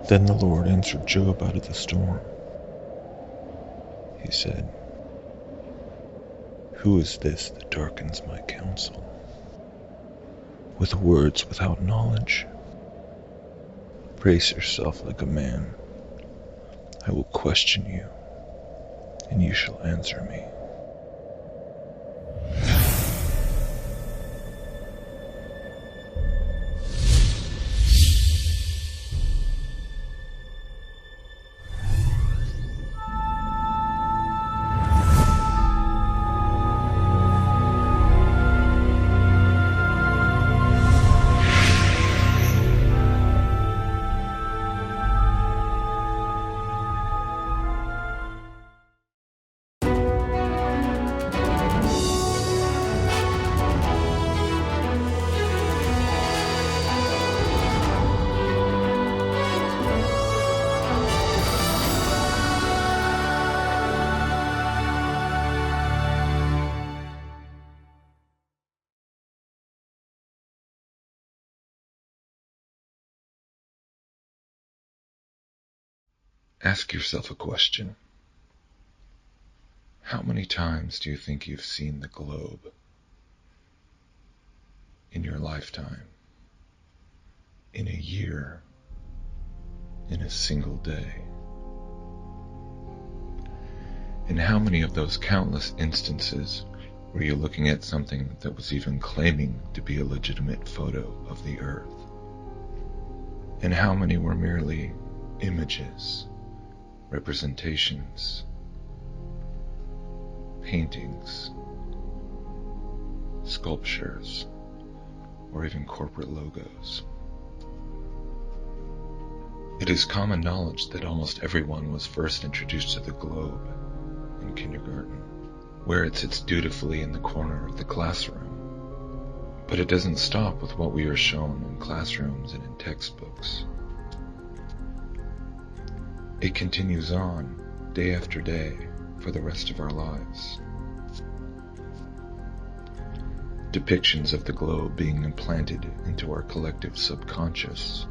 Then the Lord answered Job out of the storm. He said, "Who is this that darkens my counsel with words without knowledge? Brace yourself like a man. I will question you, and you shall answer me." Ask yourself a question. How many times do you think you've seen the globe in your lifetime, in a year, in a single day? In how many of those countless instances were you looking at something that was even claiming to be a legitimate photo of the Earth? And how many were merely images, representations, paintings, sculptures, or even corporate logos? It is common knowledge that almost everyone was first introduced to the globe in kindergarten, where it sits dutifully in the corner of the classroom. But it doesn't stop with what we are shown in classrooms and in textbooks. It continues on, day after day, for the rest of our lives. Depictions of the globe being implanted into our collective subconscious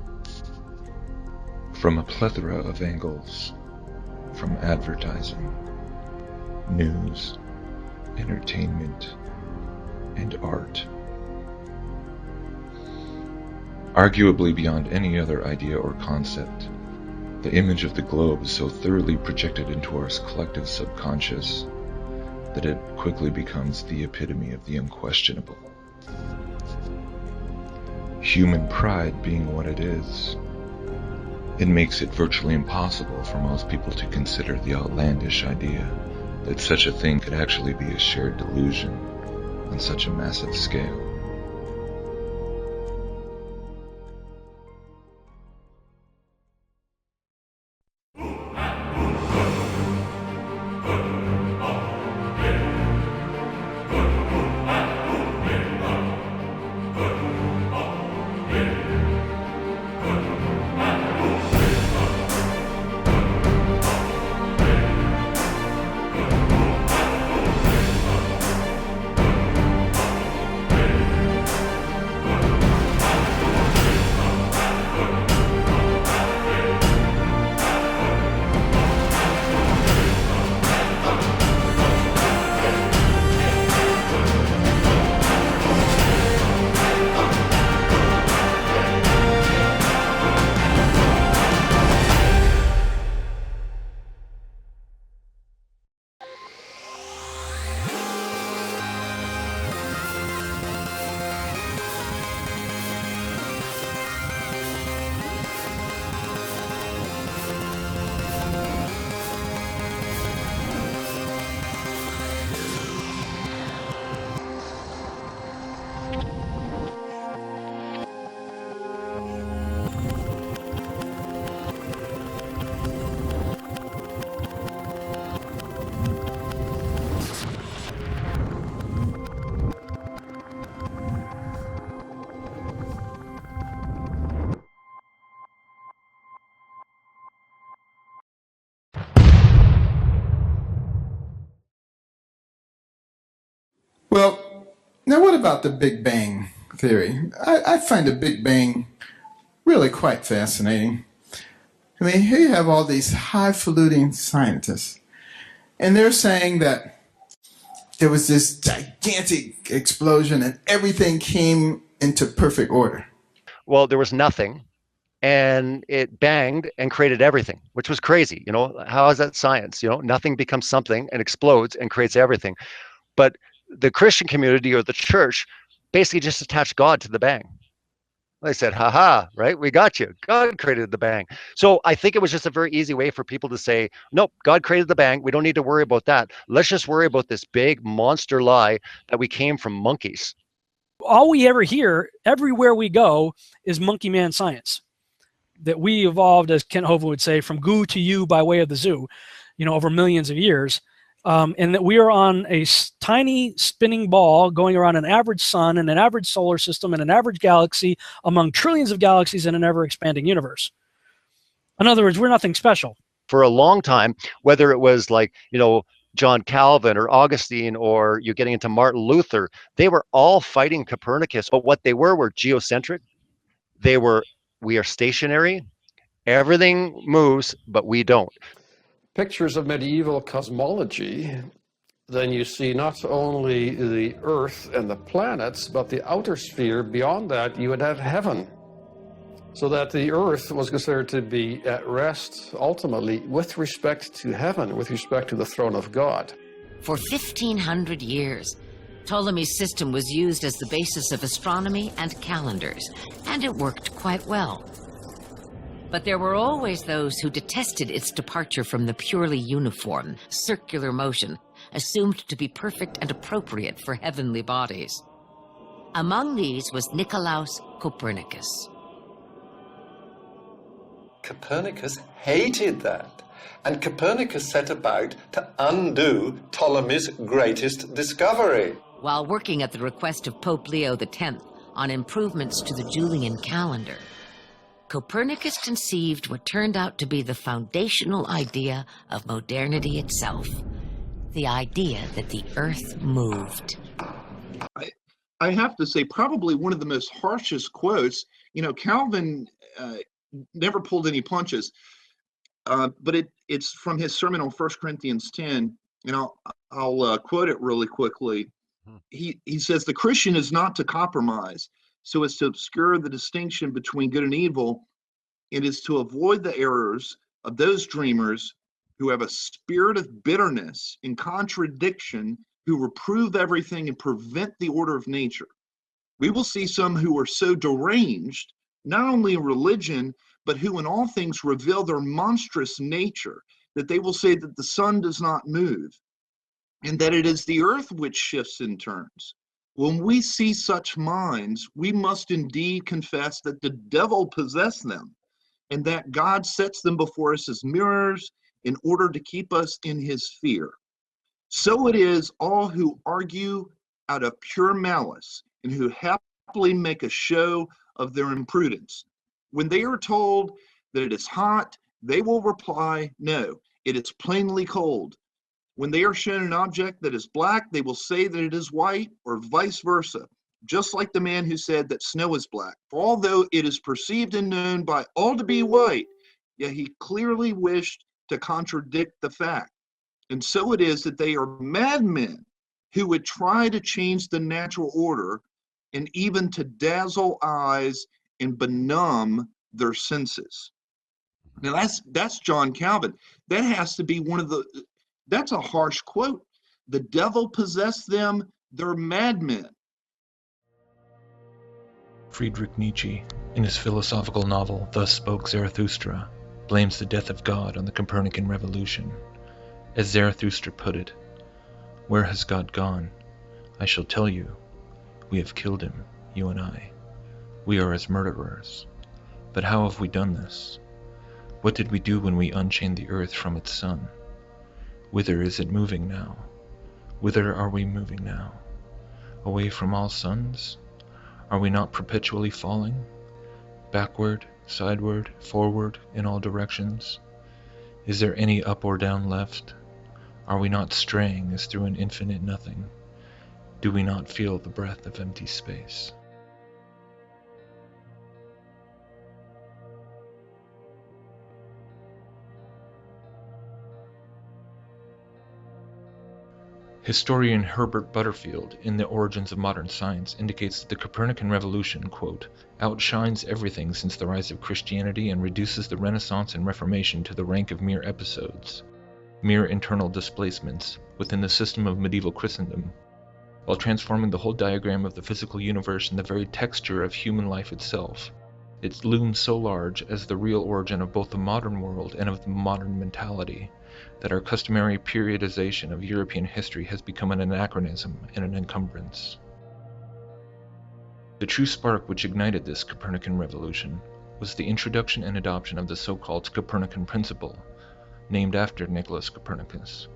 from a plethora of angles, from advertising, news, entertainment, and art. Arguably beyond any other idea or concept, the image of the globe is so thoroughly projected into our collective subconscious that it quickly becomes the epitome of the unquestionable. Human pride being what it is, it makes it virtually impossible for most people to consider the outlandish idea that such a thing could actually be a shared delusion on such a massive scale. Well, now what about the Big Bang theory? I find the Big Bang really quite fascinating. I mean, here you have all these highfalutin scientists, and they're saying that there was this gigantic explosion and everything came into perfect order. Well, there was nothing, and it banged and created everything, which was crazy. How is that science? Nothing becomes something and explodes and creates everything. But the Christian community or the church basically just attached God to the bang. They said, haha, right? We got you. God created the bang. So I think it was just a very easy way for people to say, nope, God created the bang. We don't need to worry about that. Let's just worry about this big monster lie that we came from monkeys. All we ever hear everywhere we go is monkey man science. That we evolved, as Kent Hovind would say, from goo to you by way of the zoo, over millions of years. And that we are on a tiny spinning ball going around an average sun and an average solar system and an average galaxy among trillions of galaxies in an ever-expanding universe. In other words, we're nothing special. For a long time, whether it was like, John Calvin or Augustine, or you're getting into Martin Luther, they were all fighting Copernicus. But what they were geocentric. We are stationary. Everything moves, but we don't. Pictures of medieval cosmology, then you see not only the Earth and the planets, but the outer sphere. Beyond that, you would have heaven. So that the Earth was considered to be at rest, ultimately, with respect to heaven, with respect to the throne of God. For 1,500 years, Ptolemy's system was used as the basis of astronomy and calendars, and it worked quite well. But there were always those who detested its departure from the purely uniform, circular motion, assumed to be perfect and appropriate for heavenly bodies. Among these was Nicolaus Copernicus. Copernicus hated that, and Copernicus set about to undo Ptolemy's greatest discovery. While working at the request of Pope Leo X on improvements to the Julian calendar, Copernicus conceived what turned out to be the foundational idea of modernity itself, the idea that the Earth moved. I have to say, probably one of the most harshest quotes. Calvin never pulled any punches, but it's from his sermon on 1 Corinthians 10, and I'll quote it really quickly. He says, "The Christian is not to compromise so as to obscure the distinction between good and evil. It is to avoid the errors of those dreamers who have a spirit of bitterness and contradiction, who reprove everything and prevent the order of nature. We will see some who are so deranged, not only in religion, but who in all things reveal their monstrous nature, that they will say that the sun does not move, and that it is the earth which shifts and turns. When we see such minds, we must indeed confess that the devil possessed them, and that God sets them before us as mirrors in order to keep us in his fear. So it is all who argue out of pure malice, and who happily make a show of their imprudence. When they are told that it is hot, they will reply, no, it is plainly cold. When they are shown an object that is black, they will say that it is white, or vice versa, just like the man who said that snow is black. For although it is perceived and known by all to be white, yet he clearly wished to contradict the fact. And so it is that they are madmen who would try to change the natural order, and even to dazzle eyes and benumb their senses." Now that's John Calvin. That has to be that's a harsh quote. The devil possessed them, they're madmen. Friedrich Nietzsche, in his philosophical novel Thus Spoke Zarathustra, blames the death of God on the Copernican revolution. As Zarathustra put it, "Where has God gone? I shall tell you. We have killed him, you and I. We are his murderers. But how have we done this? What did we do when we unchained the earth from its sun? Whither is it moving now? Whither are we moving now? Away from all suns? Are we not perpetually falling? Backward, sideward, forward, in all directions? Is there any up or down left? Are we not straying as through an infinite nothing? Do we not feel the breath of empty space?" Historian Herbert Butterfield, in The Origins of Modern Science, indicates that the Copernican revolution, quote, outshines everything since the rise of Christianity and reduces the Renaissance and Reformation to the rank of mere episodes, mere internal displacements, within the system of medieval Christendom, while transforming the whole diagram of the physical universe and the very texture of human life itself. It looms so large as the real origin of both the modern world and of the modern mentality, that our customary periodization of European history has become an anachronism and an encumbrance. The true spark which ignited this Copernican revolution was the introduction and adoption of the so-called Copernican principle, named after Nicholas Copernicus.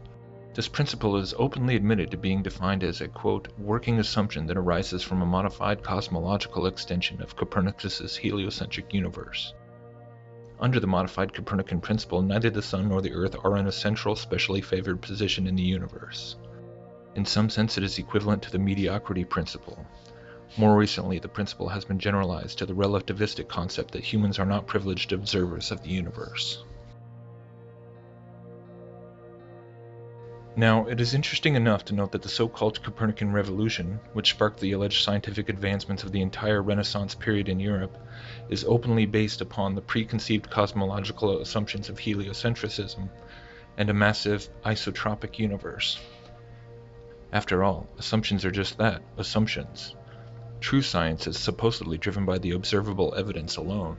This principle is openly admitted to being defined as a, quote, working assumption that arises from a modified cosmological extension of Copernicus's heliocentric universe. Under the modified Copernican principle, neither the Sun nor the Earth are in a central, specially favored position in the universe. In some sense, it is equivalent to the mediocrity principle. More recently, the principle has been generalized to the relativistic concept that humans are not privileged observers of the universe. Now, it is interesting enough to note that the so-called Copernican revolution, which sparked the alleged scientific advancements of the entire Renaissance period in Europe, is openly based upon the preconceived cosmological assumptions of heliocentrism and a massive isotropic universe. After all, assumptions are just that, assumptions. True science is supposedly driven by the observable evidence alone.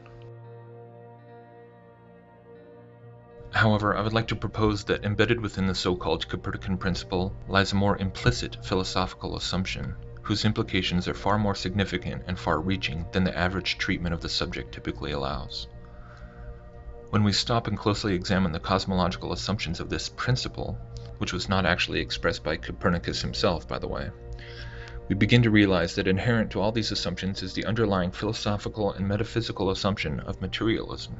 However, I would like to propose that embedded within the so-called Copernican principle lies a more implicit philosophical assumption, whose implications are far more significant and far-reaching than the average treatment of the subject typically allows. When we stop and closely examine the cosmological assumptions of this principle, which was not actually expressed by Copernicus himself, by the way, we begin to realize that inherent to all these assumptions is the underlying philosophical and metaphysical assumption of materialism.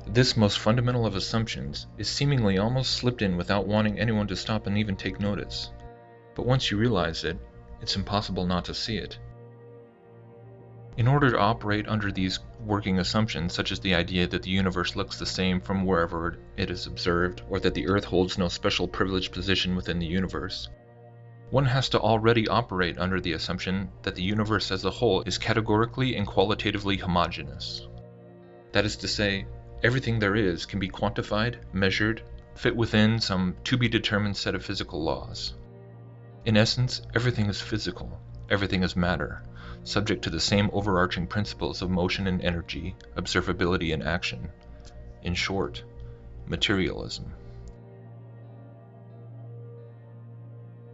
This most fundamental of assumptions is seemingly almost slipped in without wanting anyone to stop and even take notice. But once you realize it, it's impossible not to see it. In order to operate under these working assumptions, such as the idea that the universe looks the same from wherever it is observed, or that the Earth holds no special privileged position within the universe, one has to already operate under the assumption that the universe as a whole is categorically and qualitatively homogeneous. That is to say, everything there is can be quantified, measured, fit within some to-be-determined set of physical laws. In essence, everything is physical, everything is matter, subject to the same overarching principles of motion and energy, observability and action. In short, materialism.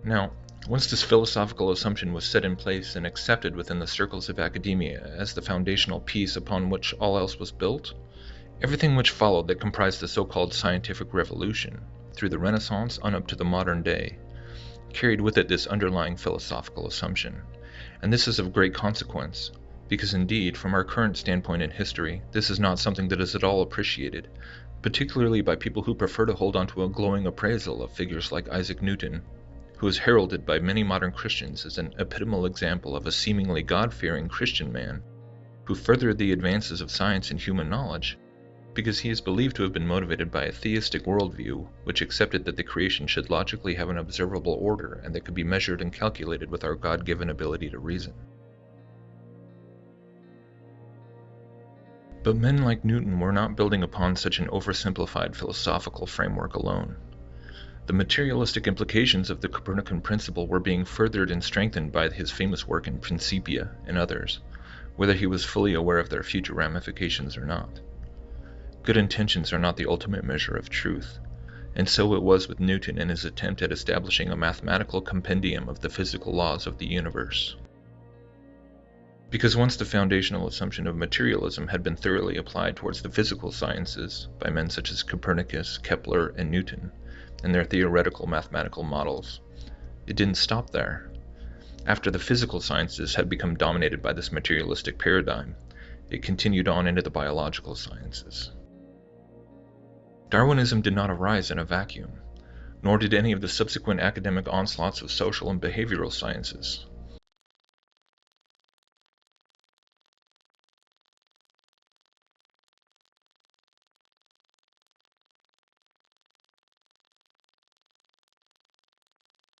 Now, once this philosophical assumption was set in place and accepted within the circles of academia as the foundational piece upon which all else was built, everything which followed that comprised the so-called scientific revolution, through the Renaissance on up to the modern day, carried with it this underlying philosophical assumption. And this is of great consequence, because indeed, from our current standpoint in history, this is not something that is at all appreciated, particularly by people who prefer to hold on to a glowing appraisal of figures like Isaac Newton, who is heralded by many modern Christians as an epitomal example of a seemingly God-fearing Christian man, who furthered the advances of science and human knowledge, because he is believed to have been motivated by a theistic worldview which accepted that the creation should logically have an observable order and that could be measured and calculated with our God-given ability to reason. But men like Newton were not building upon such an oversimplified philosophical framework alone. The materialistic implications of the Copernican principle were being furthered and strengthened by his famous work in Principia and others, whether he was fully aware of their future ramifications or not. Good intentions are not the ultimate measure of truth, and so it was with Newton in his attempt at establishing a mathematical compendium of the physical laws of the universe. Because once the foundational assumption of materialism had been thoroughly applied towards the physical sciences by men such as Copernicus, Kepler, and Newton, and their theoretical mathematical models, it didn't stop there. After the physical sciences had become dominated by this materialistic paradigm, it continued on into the biological sciences. Darwinism did not arise in a vacuum, nor did any of the subsequent academic onslaughts of social and behavioral sciences.